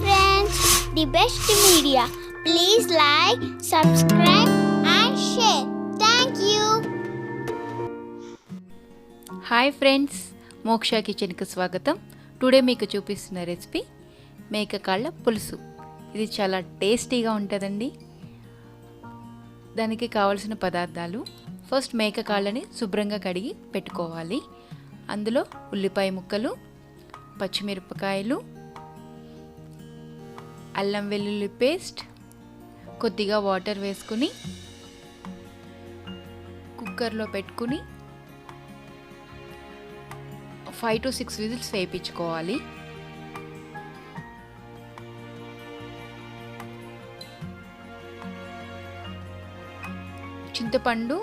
friends, the best media. Please like, subscribe and share. Thank you. Hi friends, మోక్ష కిచెన్కి స్వాగతం. Today మీకు చూపిస్తున్న రెసిపీ మేక కాళ్ళ పులుసు. ఇది చాలా టేస్టీగా ఉంటుందండి. దానికి కావలసిన పదార్థాలు: ఫస్ట్ మేక కాళ్ళని శుభ్రంగా కడిగి పెట్టుకోవాలి. అందులో ఉల్లిపాయ ముక్కలు, పచ్చిమిరపకాయలు, అల్లం వెల్లుల్లి పేస్ట్, కొద్దిగా వాటర్ వేసుకుని కుక్కర్లో పెట్టుకుని 5 to 6 విజిల్స్ వేయించుకోవాలి. చింతపండు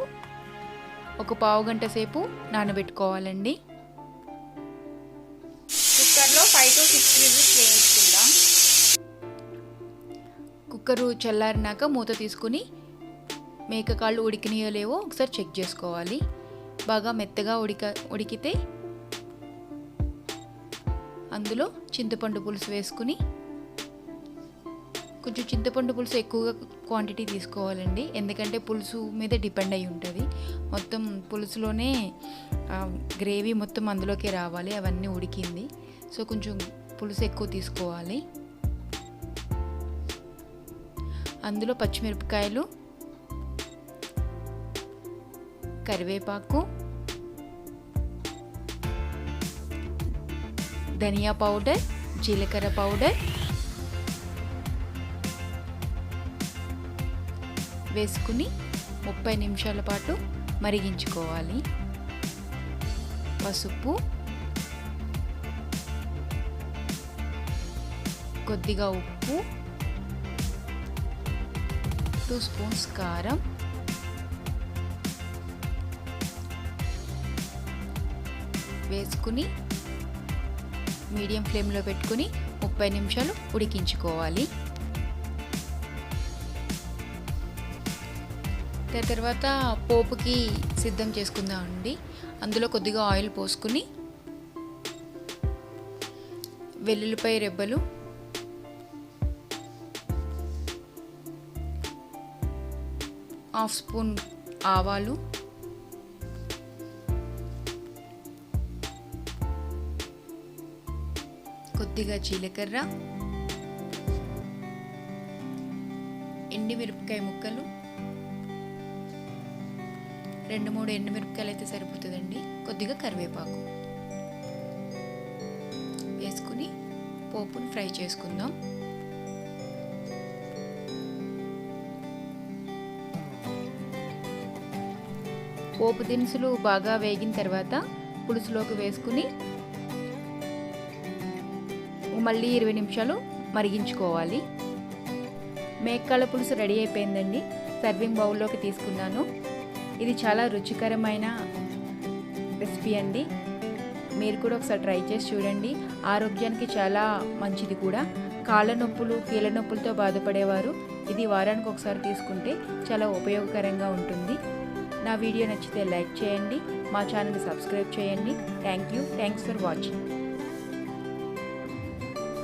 ఒక పావు గంట సేపు నానబెట్టుకోవాలండి. కుక్కర్లో 5 to 6 విజిల్స్ వేయించుకుందాం. కుక్కరు చల్లారినాక మూత తీసుకుని మేకకాళ్ళు ఉడికినాయో లేవో ఒకసారి చెక్ చేసుకోవాలి. బాగా మెత్తగా ఉడికితే అందులో చింతపండు పులుసు వేసుకుని, కొంచెం చింతపండు పులుసు ఎక్కువగా క్వాంటిటీ తీసుకోవాలండి, ఎందుకంటే పులుసు మీద డిపెండ్ అయి ఉంటుంది. మొత్తం పులుసులోనే గ్రేవీ మొత్తం అందులోకి రావాలి. అవన్నీ ఉడికింది, సో కొంచెం పులుసు ఎక్కువ తీసుకోవాలి. అందులో పచ్చిమిరపకాయలు, కరివేపాకు, ధనియా పౌడర్, జీలకర్ర పౌడర్ వేసుకుని 30 నిమిషాల పాటు మరిగించుకోవాలి. పసుపు, కొద్దిగా ఉప్పు, 2 స్పూన్స్ కారం, వేసుకుని మీడియం ఫ్లేమ్లో పెట్టుకుని 30 నిమిషాలు ఉడికించుకోవాలి. తర్వాత పోపుకి సిద్ధం చేసుకుందామండి. అందులో కొద్దిగా ఆయిల్ పోసుకుని వెల్లుల్లిపాయ రెబ్బలు, హాఫ్ స్పూన్ ఆవాలు, కొద్దిగా జీలకర్ర, ఎండుమిరపకాయ ముక్కలు, 2-3 ఎండుమిరపకాయలు అయితే సరిపోతుందండి, కొద్దిగా కరివేపాకు వేసుకుని పోపును ఫ్రై చేసుకుందాం. పోపు దినుసులు బాగా వేగిన తర్వాత పులుసులోకి వేసుకుని మళ్ళీ 20 నిమిషాలు మరిగించుకోవాలి. మేకకాళ్ళ పులుసు రెడీ అయిపోయిందండి. సర్వింగ్ బౌల్లోకి తీసుకున్నాను. ఇది చాలా రుచికరమైన రెసిపీ అండి. మీరు కూడా ఒకసారి ట్రై చేసి చూడండి. ఆరోగ్యానికి చాలా మంచిది కూడా. కాళ్ళ నొప్పులు, కీళ్ళ నొప్పులతో బాధపడేవారు ఇది వారానికి ఒకసారి తీసుకుంటే చాలా ఉపయోగకరంగా ఉంటుంది. నా వీడియో నచ్చితే లైక్ చేయండి, మా ఛానల్ని సబ్స్క్రైబ్ చేయండి. Thanks for watching.